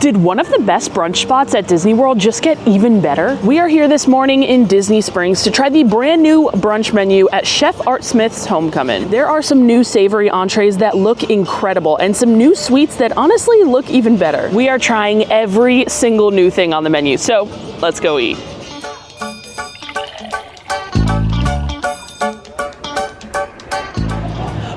Did one of the best brunch spots at Disney World just get even better? We are here this morning in Disney Springs to try the brand new brunch menu at Chef Art Smith's Homecomin. There are some new savory entrees that look incredible and some new sweets that honestly look even better. We are trying every single new thing on the menu, so let's go eat.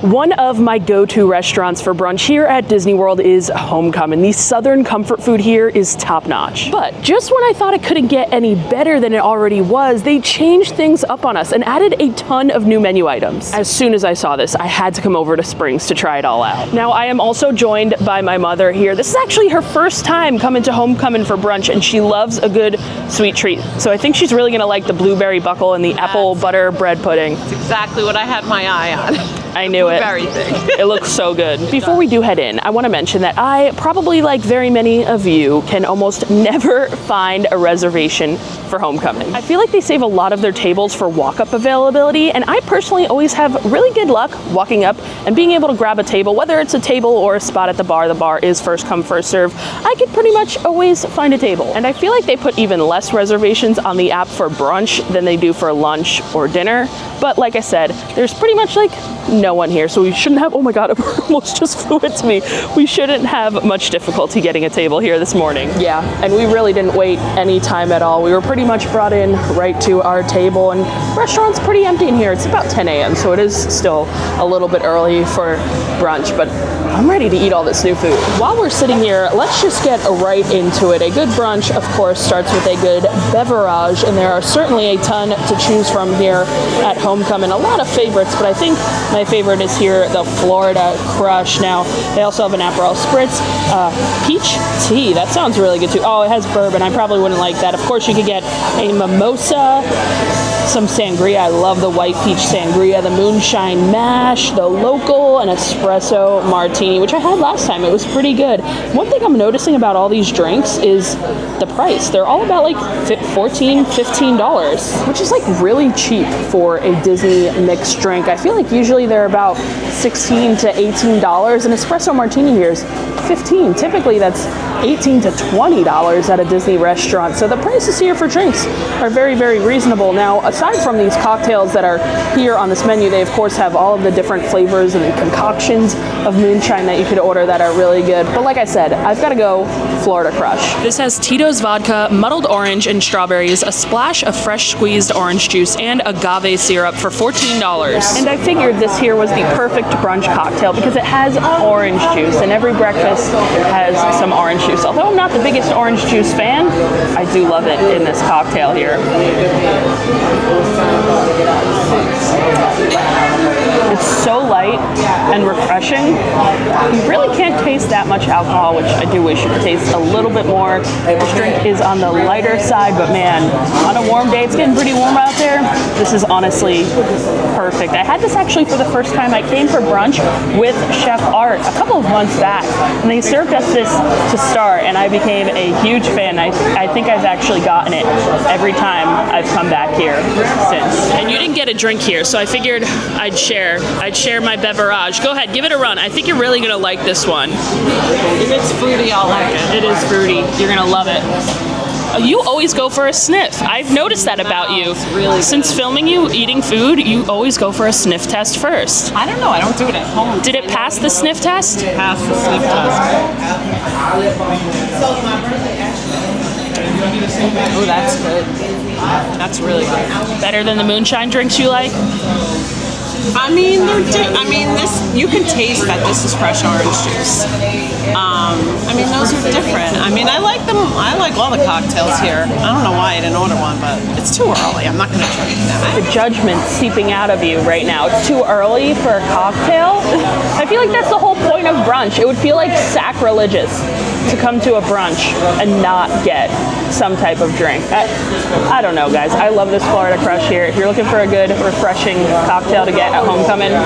One of my go-to restaurants for brunch here at Disney World is Homecomin. The Southern comfort food here is top-notch. But just when I thought it couldn't get any better than it already was, they changed things up on us and added a ton of new menu items. As soon as I saw this, I had to come over to Springs to try it all out. Now, I am also joined by my mother here. This is actually her first time coming to Homecomin for brunch, and she loves a good sweet treat. So I think she's really gonna like the blueberry buckle and the apple butter bread pudding. That's exactly what I had my eye on. I knew it. Very thing. It looks so good. Before we do head in, I want to mention that I, probably like very many of you, can almost never find a reservation for Homecomin. I feel like they save a lot of their tables for walk-up availability, and I personally always have really good luck walking up and being able to grab a table, whether it's a table or a spot at the bar. The bar is first come, first serve. I could pretty much always find a table. And I feel like they put even less reservations on the app for brunch than they do for lunch or dinner. But like I said, there's pretty much like no one here, so we shouldn't have, oh my God, it almost just flew it to me. We shouldn't have much difficulty getting a table here this morning. Yeah, and we really didn't wait any time at all. We were pretty much brought in right to our table, and the restaurant's pretty empty in here. It's about 10 a.m., so it is still a little bit early for brunch, but I'm ready to eat all this new food. While we're sitting here, let's just get right into it. A good brunch, of course, starts with a good beverage, and there are certainly a ton to choose from here at Homecomin. A lot of favorites, but I think my favorite is here, the Florida Crush. Now, they also have an Aperol Spritz, peach tea. That sounds really good too. Oh, it has bourbon. I probably wouldn't like that. Of course, you could get a mimosa, some sangria. I love the white peach sangria, the moonshine mash, the local, an espresso martini, which I had last time. It was pretty good. One thing I'm noticing about all these drinks is the price. They're all about like $14, $15, which is like really cheap for a Disney mixed drink. I feel like usually they're about $16 to $18. An espresso martini here is $15. Typically that's $18 to $20 at a Disney restaurant. So the prices here for drinks are very, very reasonable. Now, aside from these cocktails that are here on this menu, they of course have all of the different flavors and concoctions of moonshine that you could order that are really good. But like I said, I've got to go Florida Crush. This has Tito's vodka, muddled orange and strawberries, a splash of fresh squeezed orange juice, and agave syrup for $14. And I figured this here was the perfect brunch cocktail because it has orange juice, and every breakfast has some orange juice. Although I'm not the biggest orange juice fan, I do love it in this cocktail here. It's so light and refreshing. You really can't taste that much alcohol, which I do wish you could taste a little bit more. This drink is on the lighter side, but man, on a warm day, it's getting pretty warm out there. This is honestly perfect. I had this actually for the first time. I came for brunch with Chef Art a couple of months back, and they served us this to start, and I became a huge fan. I think I've actually gotten it every time I've come back here since. And you didn't get a drink here, so I figured I'd share my beverage. Go ahead, give it a run. I think you're really gonna like this one. If it's fruity, I'll like it. It is fruity. You're gonna love it. You always go for a sniff. I've noticed that about you. Really Since filming you eating food, you always go for a sniff test first. I don't know. I don't do it at home. Did it pass the sniff test? Pass the sniff test. Oh, that's good. That's really good. Better than the moonshine drinks you like? I mean, this, you can taste that this is fresh orange juice. I mean, those are different. I mean, I like them. I like all the cocktails here. I don't know why I didn't order one, but it's too early. I'm not going to drink that. The judgment seeping out of you right now. It's too early for a cocktail. I feel like that's the whole point of brunch. It would feel like sacrilegious to come to a brunch and not get some type of drink. I don't know, guys. I love this Florida Crush here. If you're looking for a good, refreshing cocktail to get at Homecomin,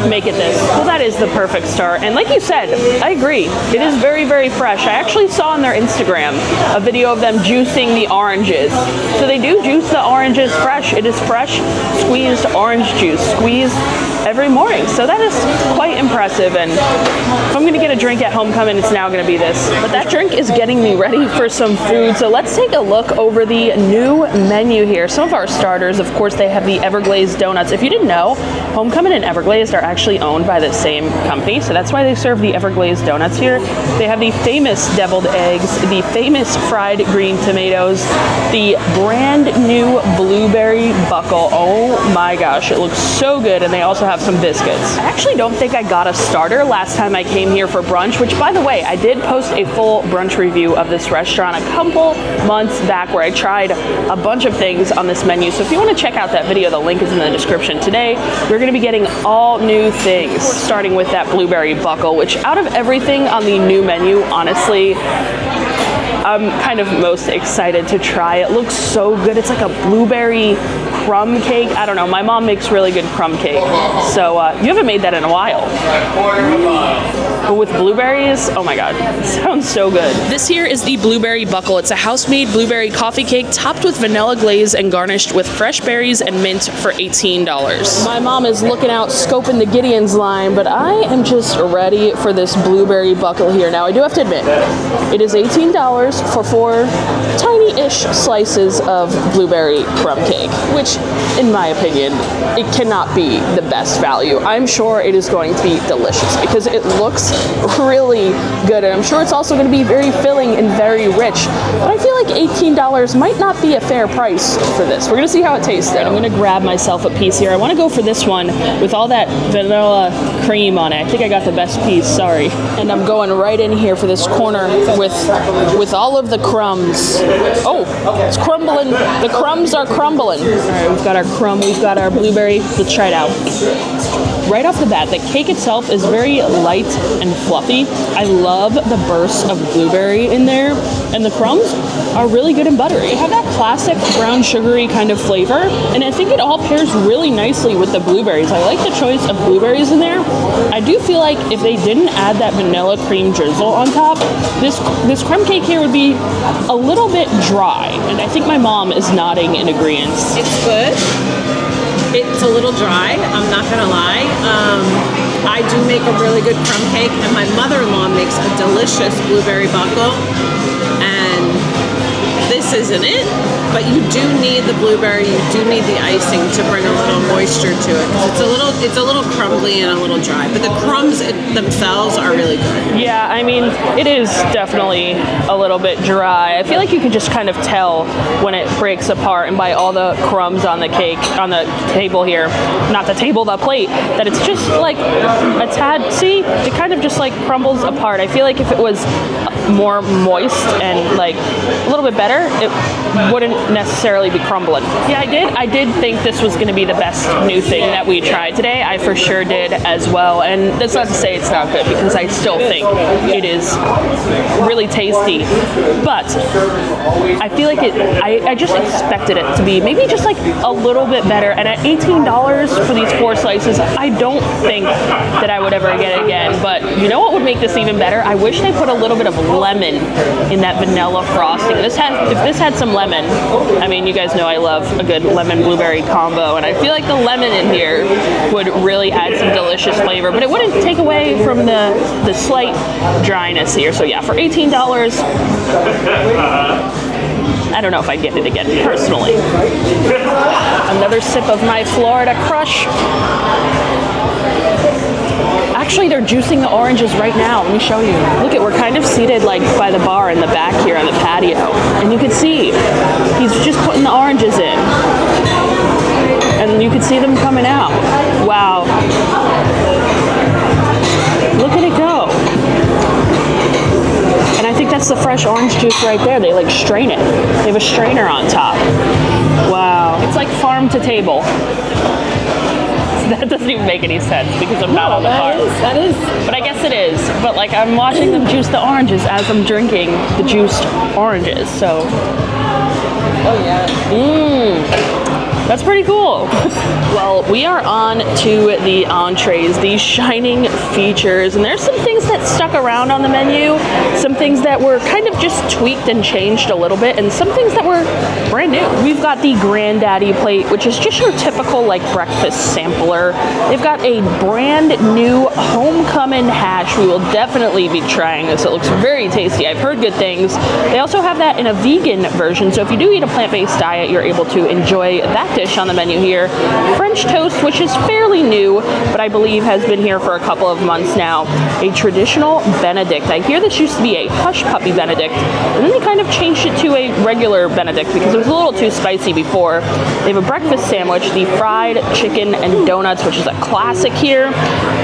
make it this. Well, that is the perfect start. And like you said, I agree. It is very, very fresh. I actually saw on their Instagram a video of them juicing the oranges. So they do juice the oranges fresh. It is fresh squeezed orange juice. Squeezed every morning. So that is quite impressive. And if I'm gonna get a drink at Homecomin, it's now gonna be this. But that drink is getting me ready for some food. So let's take a look over the new menu here. Some of our starters, of course, they have the Everglazed donuts. If you didn't know, Homecomin and Everglazed are actually owned by the same company. So that's why they serve the Everglazed donuts here. They have the famous deviled eggs, the famous fried green tomatoes, the brand new blueberry buckle. Oh my gosh, it looks so good. And they also have some biscuits. I actually don't think I got a starter last time I came here for brunch, which by the way, I did post a full brunch review of this restaurant a couple months back where I tried a bunch of things on this menu. So if you want to check out that video, the link is in the description. Today, we're going to be getting all new things, starting with that blueberry buckle, which out of everything on the new menu, honestly, I'm kind of most excited to try. It looks so good. It's like a blueberry crumb cake. I don't know. My mom makes really good crumb cake. So you haven't made that in a while. But with blueberries, oh my God, it sounds so good. This here is the blueberry buckle. It's a house-made blueberry coffee cake topped with vanilla glaze and garnished with fresh berries and mint for $18. My mom is looking out, scoping the Gideon's line, but I am just ready for this blueberry buckle here. Now, I do have to admit, it is $18 for 4 tiny-ish slices of blueberry crumb cake, which, in my opinion, it cannot be the best value. I'm sure it is going to be delicious because it looks really good, and I'm sure it's also going to be very filling and very rich. But I feel like $18 might not be a fair price for this. We're going to see how it tastes, though. I'm going to grab myself a piece here. I want to go for this one with all that vanilla cream on it. I think I got the best piece, sorry. And I'm going right in here for this corner with all of the crumbs. Oh, it's crumbling. The crumbs are crumbling. All right, we've got our crumb, we've got our blueberry. Let's try it out. Right off the bat, the cake itself is very light and fluffy. I love the bursts of blueberry in there, and the crumbs are really good and buttery. They have that classic brown sugary kind of flavor, and I think it all pairs really nicely with the blueberries. I like the choice of blueberries in there. I do feel like if they didn't add that vanilla cream drizzle on top, this crumb cake here would be a little bit dry, and I think my mom is nodding in agreement. It's good. It's a little dry, I'm not gonna lie. I do make a really good crumb cake, and my mother-in-law makes a delicious blueberry buckle, and this isn't it, but you do need the blueberry, you do need the icing to bring a little moisture to it, because it's a little crumbly and a little dry, but the crumbs themselves are really good. Yeah, I mean, it is definitely a little bit dry. I feel like you can just kind of tell when it breaks apart, and by all the crumbs on the cake, on the table here, not the table, the plate, that it's just like a tad, see, it kind of just like crumbles apart. I feel like if it was more moist and like a little bit better, it wouldn't necessarily be crumbling. Yeah, I did think this was going to be the best new thing that we tried today. I for sure did as well, and that's not to say it's not good, because I still think it is really tasty, but I feel like I just expected it to be maybe just like a little bit better, and at $18 for these 4 slices, I don't think that I would ever get it again. But you know what would make this even better? I wish they put a little bit of lemon in that vanilla frosting. If this had some lemon, I mean, you guys know I love a good lemon blueberry combo, and I feel like the lemon in here would really add some delicious flavor, but it wouldn't take away from the slight dryness here. So yeah, for $18, I don't know if I'd get it again, personally. Another sip of my Florida Crush. Actually, they're juicing the oranges right now. Let me show you. Look we're kind of seated like by the bar in the back here on the patio. And you can see, he's just putting the oranges in. And you can see them coming out. Wow. Look at it go. And I think that's the fresh orange juice right there. They like strain it. They have a strainer on top. Wow. It's like farm to table. That doesn't even make any sense because I'm not on the farm. That is. But I guess it is. But like I'm watching them juice the oranges as I'm drinking the juiced oranges. So. Oh yeah. That's pretty cool. Well, we are on to the entrees, these shining features, and there's some things that stuck around on the menu, some things that were kind of just tweaked and changed a little bit, and some things that were brand new. We've got the Granddaddy plate, which is just your typical like breakfast sampler. They've got a brand new Homecomin Hash. We will definitely be trying this. It looks very tasty. I've heard good things. They also have that in a vegan version, so if you do eat a plant-based diet, you're able to enjoy that dish on the menu here. French toast, which is fairly new, but I believe has been here for a couple of months now. A traditional Benedict. I hear this used to be a hush puppy Benedict, and then they kind of changed it to a regular Benedict because it was a little too spicy before. They have a breakfast sandwich, the fried chicken and donuts, which is a classic here.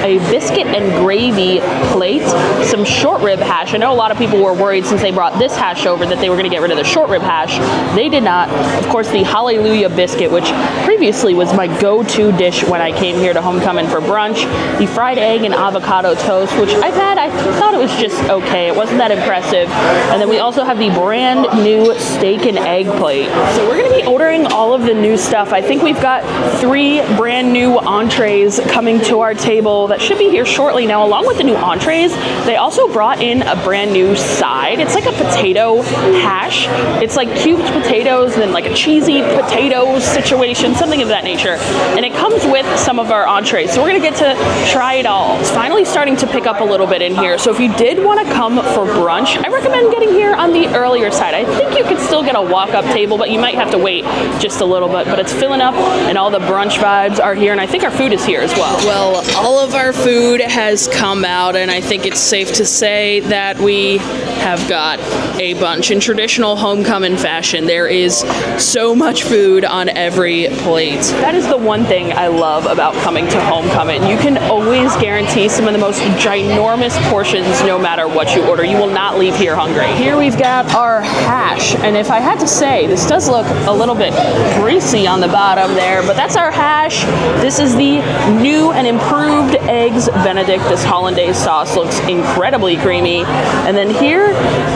A biscuit and gravy plate, some short rib hash. I know a lot of people were worried since they brought this hash over that they were going to get rid of the short rib hash. They did not. Of course, the Hallelujah biscuit, which previously was my go-to dish when I came here to Homecomin for brunch. The fried egg and avocado toast, which I've had. I thought it was just okay. It wasn't that impressive. And then we also have the brand new steak and egg plate. So we're going to be ordering all of the new stuff. I think we've got 3 brand new entrees coming to our table that should be here shortly. Now, along with the new entrees, they also brought in a brand new side. It's like a potato hash. It's like cubed potatoes and then like a cheesy potato situation, something of that nature. And it comes with some of our entrees. So we're going to get to try it all. It's finally starting to pick up a little bit in here. So if you did want to come for brunch, I recommend getting here on the earlier side. I think you could still get a walk-up table, but you might have to wait just a little bit. But it's filling up and all the brunch vibes are here. And I think our food is here as well. Well, all of our food has come out, and I think it's safe to say that we have got a bunch. In traditional Homecomin fashion, there is so much food on every plate. That is the one thing I love about coming to Homecomin. You can always guarantee some of the most ginormous portions no matter what you order. You will not leave here hungry. Here we've got our hash, and if I had to say, this does look a little bit greasy on the bottom there, but that's our hash. This is the new and improved eggs Benedict. This hollandaise sauce looks incredibly creamy. And then here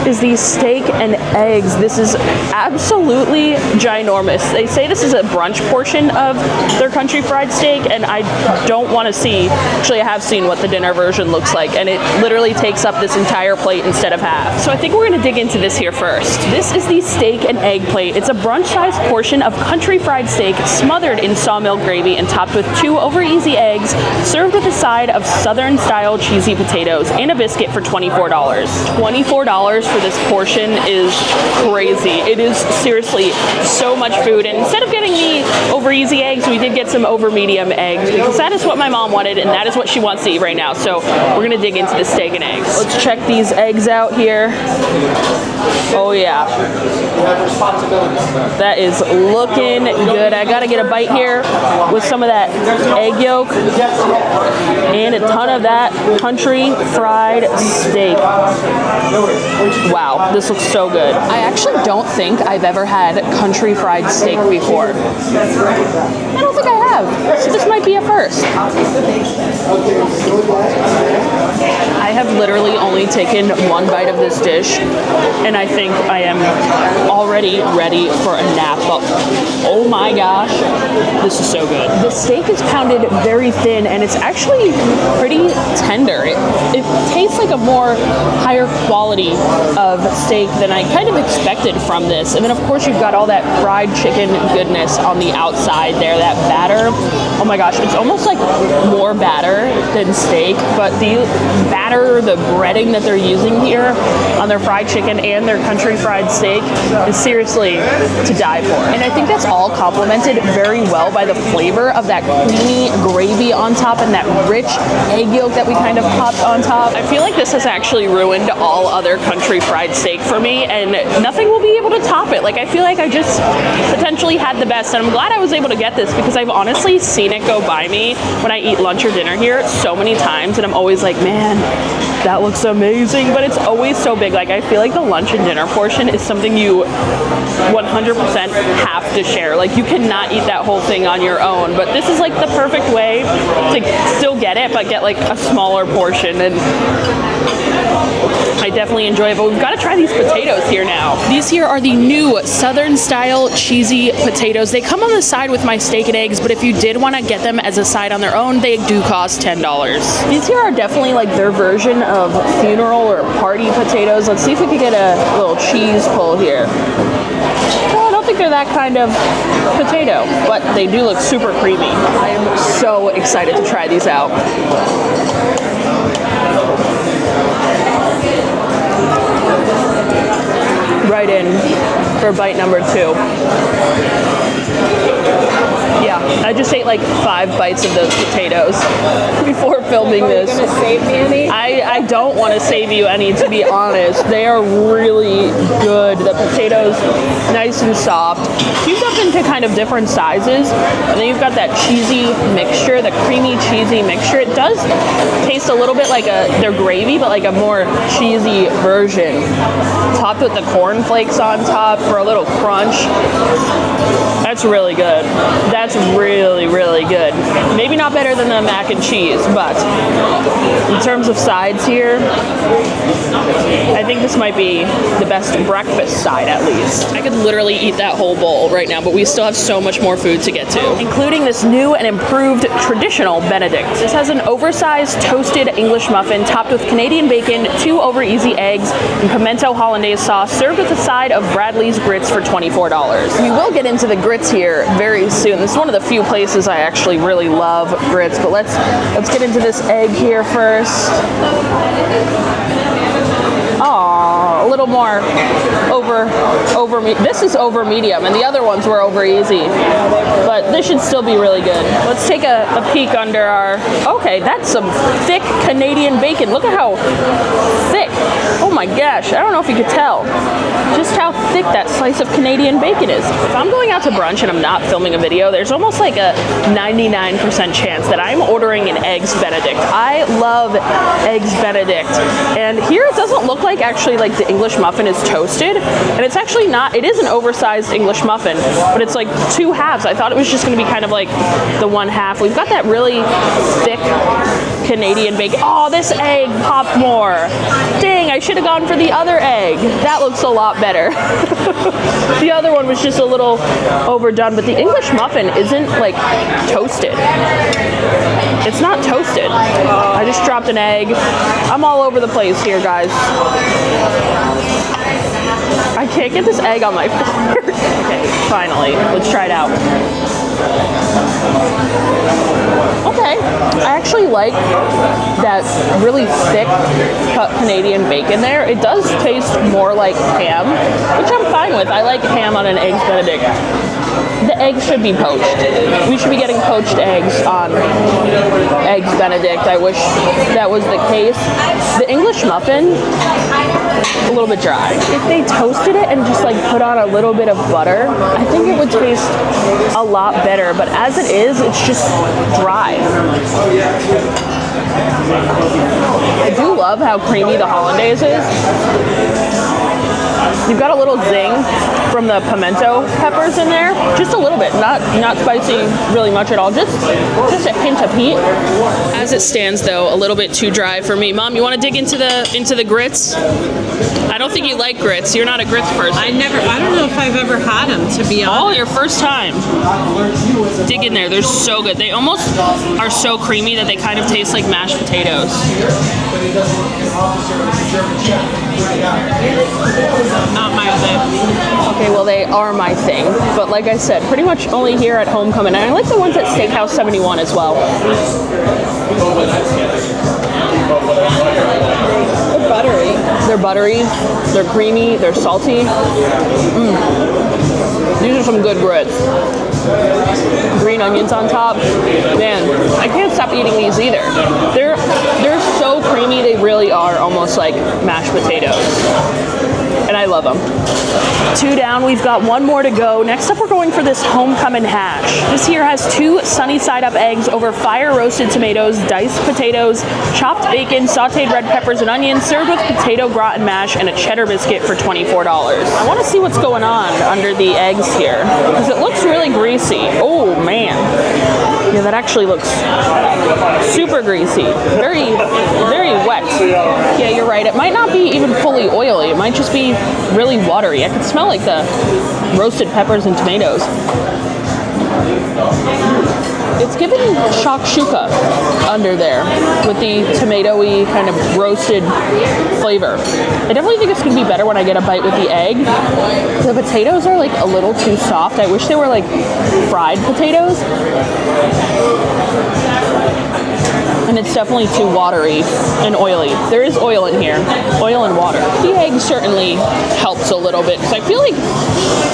is the steak and eggs. This is absolutely ginormous. They say this is a brunch portion of their country fried steak, and I don't want to see. Actually, I have seen what the dinner version looks like, and it literally takes up this entire plate instead of half. So I think we're going to dig into this here first. This is the steak and egg plate. It's a brunch-sized portion of country fried steak smothered in sawmill gravy and topped with 2 over-easy eggs, served with a side of Southern-style cheesy potatoes and a biscuit for $24. $24 for this portion is crazy. It is seriously so much food, and instead of getting the over-easy eggs, we did get some over-medium eggs because that is what my mom wanted, and that is what she wants to eat right now. So we're gonna dig into the steak and eggs. Let's check these eggs out here. Oh yeah, that is looking good. I gotta get a bite here with some of that egg yolk and a ton of that country fried steak. Wow, this looks so good. I actually don't think I've ever had country fried steak before. I don't think I have, so this might be a first. I have literally only taken one bite of this dish, and I think I am already ready for a nap. But oh my gosh, this is so good. The steak is pounded very thin, and it's actually pretty tender. It tastes like a more higher quality of steak than I kind of expected from this. And then of course you've got all that fried chicken goodness on the outside there, that batter. Oh my gosh, it's almost like more batter than steak, but the batter, the breading that they're using here on their fried chicken and their country fried steak is seriously to die for. And I think that's all complemented very well by the flavor of that creamy gravy on top and that rich egg yolk that we kind of popped on top. I feel like this has actually ruined all other country fried steak for me, and nothing will be able to top it. Like, I feel like I just potentially had the best, and I'm glad I was able to get this because I've honestly seen it go by me when I eat lunch or dinner here so many times, and I'm always like, man, that looks amazing, but it's always so big. Like, Like, I feel like the lunch and dinner portion is something you 100% have to share. Like, you cannot eat that whole thing on your own, but this is like the perfect way to still get it, but get like a smaller portion, and I definitely enjoy it. But we've got to try these potatoes here now. These here are the new Southern style cheesy potatoes. They come on the side with my steak and eggs, but if you did want to get them as a side on their own, they do cost $10. These here are definitely like their version of funeral or party potatoes. Let's see if we can get a little cheese pull here. Well, I don't think they're that kind of potato, but they do look super creamy. I am so excited to try these out. Right in for bite number 2. Yeah, I just ate like 5 bites of those potatoes before filming this. Are you gonna save me any? I don't want to save you any, to be honest. They are really good. The potatoes, nice and soft. Cubed up into kind of different sizes, and then you've got that cheesy mixture, the creamy cheesy mixture. It does taste a little bit like their gravy, but like a more cheesy version. Topped with the cornflakes on top for a little crunch. That's really good. That's really, really good. Maybe not better than the mac and cheese, but in terms of sides here, I think this might be the best breakfast side, at least. I could literally eat that whole bowl right now, but we still have so much more food to get to, including this new and improved traditional Benedict. This has an oversized toasted English muffin topped with Canadian bacon, 2 over easy eggs, and pimento hollandaise sauce, served with a side of Bradley's grits for $24. We will get into the grits here very soon. This is one of the few places I actually really love grits, but let's get into this egg here first. Oh, a little more over me. This is over medium, and the other ones were over easy. But this should still be really good. Let's take a peek under our. Okay, that's some thick Canadian bacon. Look at how thick. Oh my gosh, I don't know if you could tell just how thick that slice of Canadian bacon is. If I'm going out to brunch and I'm not filming a video, there's almost like a 99% chance that I'm ordering an Eggs Benedict. I love Eggs Benedict. And here it doesn't look like actually like the English muffin is toasted. And it's actually not, it is an oversized English muffin, but it's like 2 halves. I thought it was just gonna be kind of like the 1 half. We've got that really thick Canadian bacon. Oh, this egg popped more. Dang, I should have gone for the other egg. That looks a lot better. The other one was just a little overdone, but the English muffin isn't like toasted. It's not toasted. I just dropped an egg. I'm all over the place here, guys. I can't get this egg on my finger. Okay, finally. Let's try it out. Okay, I actually like that really thick cut Canadian bacon there. It does taste more like ham, which I'm fine with. I like ham on an Eggs Benedict. The eggs should be poached. We should be getting poached eggs on Eggs Benedict. I wish that was the case. The English muffin, a little bit dry. If they toasted it and just like put on a little bit of butter, I think it would taste a lot better, but as it is, it's just dry. I do love how creamy the hollandaise is. You've got a little zing from the pimento peppers in there, just a little bit, not spicy really much at all, just a hint of heat. As it stands though, a little bit too dry for me. Mom, you want to dig into the grits? I don't think you like grits. You're not a grits person. I don't know if I've ever had them, to be honest. Oh, your first time. Dig in there. They're so good. They almost are so creamy that they kind of taste like mashed potatoes. Not my thing. Okay, well they are my thing, but like I said, pretty much only here at Homecomin. And I like the ones at Steakhouse 71 as well. They're buttery. They're buttery, they're creamy, they're salty. These are some good grits. Green onions on top. Man, I can't stop eating these either. They're so creamy, they really are almost like mashed potatoes. And I love them. 2 down, we've got 1 more to go. Next up, we're going for this Homecomin Hash. This here has 2 sunny side up eggs over fire roasted tomatoes, diced potatoes, chopped bacon, sauteed red peppers and onions, served with potato gratin mash and a cheddar biscuit for $24. I want to see what's going on under the eggs here because it looks really greasy. Oh man. Yeah, that actually looks super greasy. Very, very wet. Yeah, you're right. It might not be even fully oily. It might just be really watery. I could smell like the roasted peppers and tomatoes. It's giving shakshuka under there with the tomatoey kind of roasted flavor. I definitely think it's going to be better when I get a bite with the egg. The potatoes are like a little too soft. I wish they were like fried potatoes. And it's definitely too watery and oily. There is oil in here, oil and water. The egg certainly helps a little bit because I feel like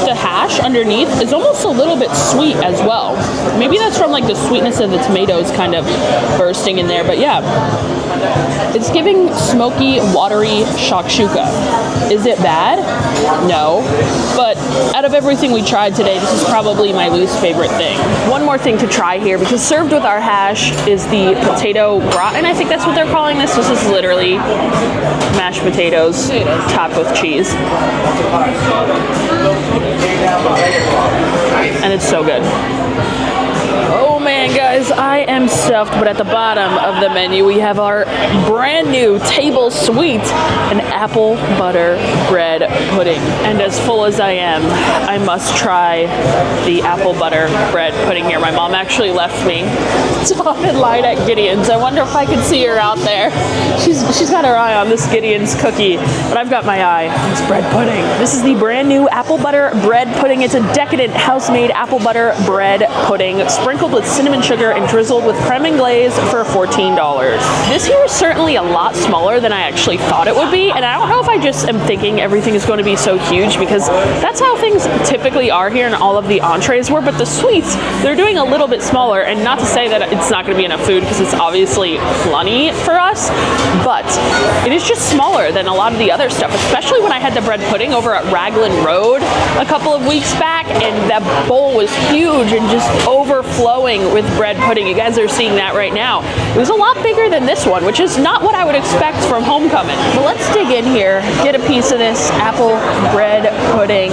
the hash underneath is almost a little bit sweet as well. Maybe that's from like the sweetness of the tomatoes kind of bursting in there, but yeah. It's giving smoky, watery shakshuka. Is it bad? No. But out of everything we tried today, this is probably my least favorite thing. One more thing to try here, because served with our hash is the potato gratin. I think that's what they're calling this. This is literally mashed potatoes topped with cheese. And it's so good. Oh man, guys, I am stuffed, but at the bottom of the menu, we have our brand new table sweet, an apple butter bread pudding. And as full as I am, I must try the apple butter bread pudding here. My mom actually left me to off in line at Gideon's. I wonder if I can see her out there. She's got her eye on this Gideon's cookie, but I've got my eye on this bread pudding. This is the brand new apple butter bread pudding. It's a decadent house-made apple butter bread pudding, sprinkled with cinnamon sugar and drizzled with creme anglaise for $14. This here is certainly a lot smaller than I actually thought it would be, and I don't know if I just am thinking everything is going to be so huge because that's how things typically are here and all of the entrees were, but the sweets, they're doing a little bit smaller, and not to say that it's not going to be enough food because it's obviously plenty for us, but it is just smaller than a lot of the other stuff, especially when I had the bread pudding over at Raglan Road a couple of weeks back, and that bowl was huge and just overflowing with bread pudding. You guys are seeing that right now. It was a lot bigger than this one, which is not what I would expect from Homecomin. But let's dig in here, get a piece of this apple bread pudding.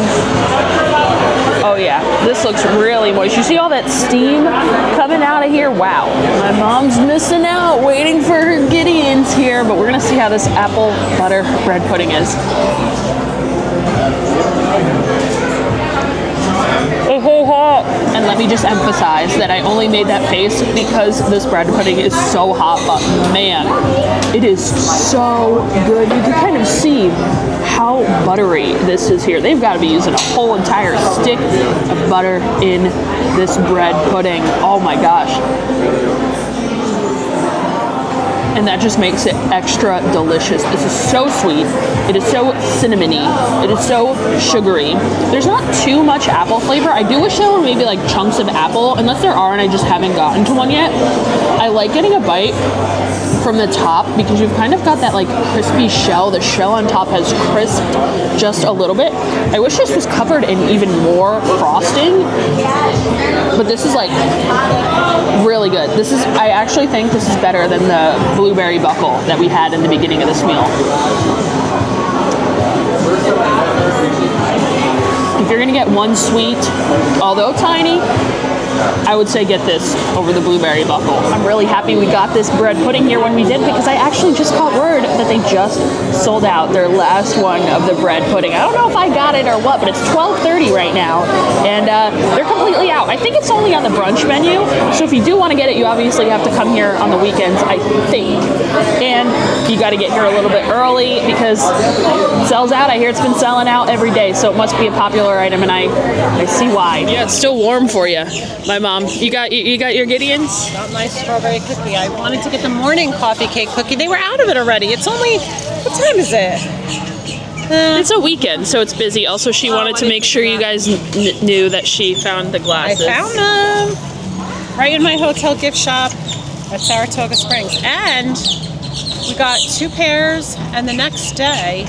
Oh yeah, this looks really moist. You see all that steam coming out of here? Wow. My mom's missing out, waiting for her Gideon's here, but we're gonna see how this apple butter bread pudding is. And let me just emphasize that I only made that face because this bread pudding is so hot, but man, it is so good. You can kind of see how buttery this is here. They've got to be using a whole entire stick of butter in this bread pudding. Oh my gosh. And that just makes it extra delicious. This is so sweet. It is so cinnamony. It is so sugary. There's not too much apple flavor. I do wish there were maybe like chunks of apple, unless there are and I just haven't gotten to one yet. I like getting a bite from the top because you've kind of got that like crispy shell. The shell on top has crisped just a little bit. I wish this was covered in even more frosting, but this is like really good. I actually think this is better than the blueberry buckle that we had in the beginning of this meal. If you're gonna get one sweet, although tiny, I would say get this over the blueberry buckle. I'm really happy we got this bread pudding here when we did because I actually just got word that they just sold out their last one of the bread pudding. I don't know if I got it or what, but it's 12:30 right now, and they're completely out. I think it's only on the brunch menu, so if you do want to get it, you obviously have to come here on the weekends, I think. And you got to get here a little bit early because it sells out. I hear it's been selling out every day, so it must be a popular item, and I see why. Yeah, it's still warm for you. My mom, you got your Gideon's? Got my strawberry cookie. I wanted to get the morning coffee cake cookie. They were out of it already. It's only, what time is it? It's a weekend, so it's busy. Also, she wanted to make sure you guys knew that she found the glasses. I found them right in my hotel gift shop at Saratoga Springs. And we got 2 pairs, and the next day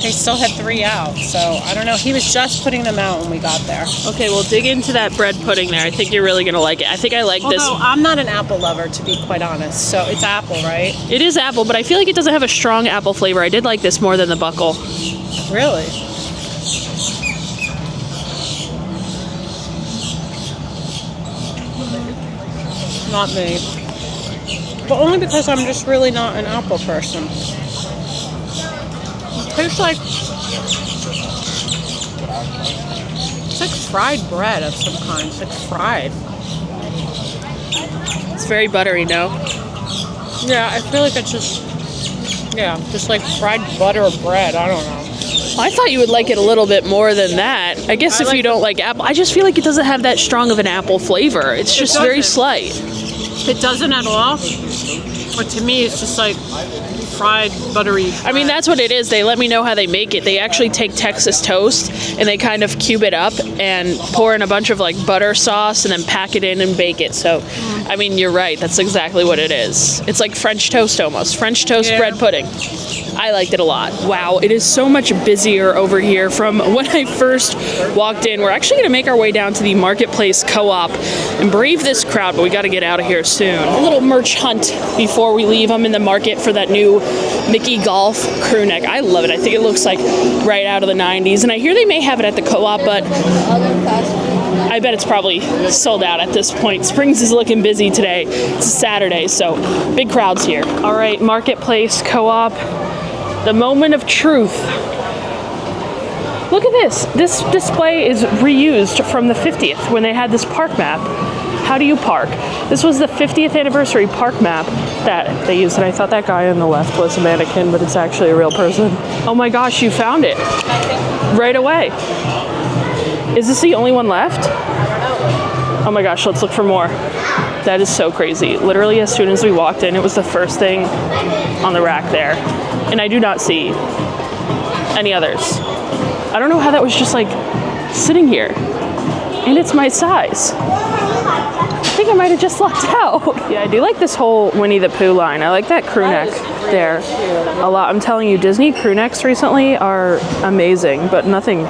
They still had 3 out, so I don't know. He was just putting them out when we got there. Okay, well, dig into that bread pudding there. I think you're really gonna like it. I think I like this. Although I'm not an apple lover, to be quite honest. So it's apple, right? It is apple, but I feel like it doesn't have a strong apple flavor. I did like this more than the buckle. Really? Not me. But only because I'm just really not an apple person. It tastes like... It's like fried bread of some kind. It's like fried. It's very buttery, no? Yeah, I feel like it's just... Yeah, just like fried butter bread. I don't know. I thought you would like it a little bit more than that. I guess if you don't like apple, I just feel like it doesn't have that strong of an apple flavor. It's just very slight. It doesn't at all. But to me, it's just like fried, buttery. I mean, that's what it is. They let me know how they make it. They actually take Texas toast and they kind of cube it up and pour in a bunch of like butter sauce and then pack it in and bake it. So, I mean, you're right. That's exactly what it is. It's like French toast almost. French toast bread pudding. I liked it a lot. Wow, it is so much busier over here from when I first walked in. We're actually gonna make our way down to the Marketplace Co-op and brave this crowd, but we gotta get out of here soon. A little merch hunt before we leave. I'm in the market for that new Mickey Golf crew neck. I love it. I think it looks like right out of the 90s. And I hear they may have it at the Co-op, but I bet it's probably sold out at this point. Springs is looking busy today. It's a Saturday, so big crowds here. All right, Marketplace Co-op. The moment of truth. Look at this. This display is reused from the 50th when they had this park map. How do you park? This was the 50th anniversary park map that they used, and I thought that guy on the left was a mannequin, but it's actually a real person. Oh my gosh, you found it. Right away. Is this the only one left? Oh my gosh, let's look for more. That is so crazy. Literally, as soon as we walked in, it was the first thing on the rack there. And I do not see any others. I don't know how that was just like sitting here. And it's my size. I think I might have just lucked out. Yeah, I do like this whole Winnie the Pooh line. I like that crew neck there a lot. I'm telling you, Disney crew necks recently are amazing, but nothing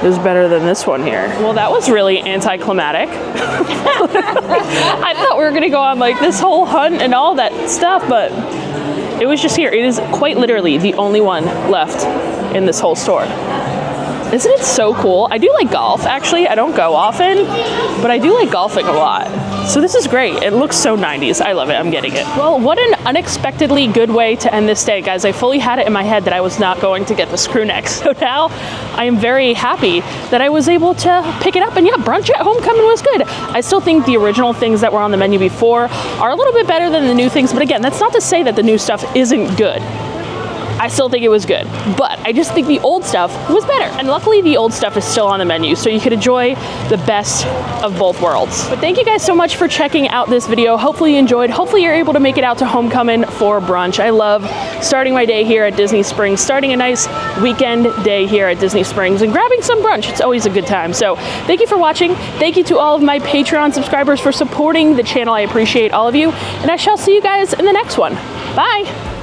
is better than this one here. Well, that was really anticlimactic. I thought we were gonna go on like this whole hunt and all that stuff, but it was just here. It is quite literally the only one left in this whole store. Isn't it so cool? I do like golf, actually. I don't go often, but I do like golfing a lot. So this is great. It looks so 90s. I love it. I'm getting it. Well, what an unexpectedly good way to end this day, guys. I fully had it in my head that I was not going to get this crew neck. So now I am very happy that I was able to pick it up. And yeah, brunch at Homecomin was good. I still think the original things that were on the menu before are a little bit better than the new things. But again, that's not to say that the new stuff isn't good. I still think it was good, but I just think the old stuff was better. And luckily the old stuff is still on the menu, so you could enjoy the best of both worlds. But thank you guys so much for checking out this video. Hopefully you enjoyed. Hopefully you're able to make it out to Homecomin for brunch. I love starting my day here at Disney Springs, starting a nice weekend day here at Disney Springs and grabbing some brunch. It's always a good time. So thank you for watching. Thank you to all of my Patreon subscribers for supporting the channel. I appreciate all of you, and I shall see you guys in the next one. Bye.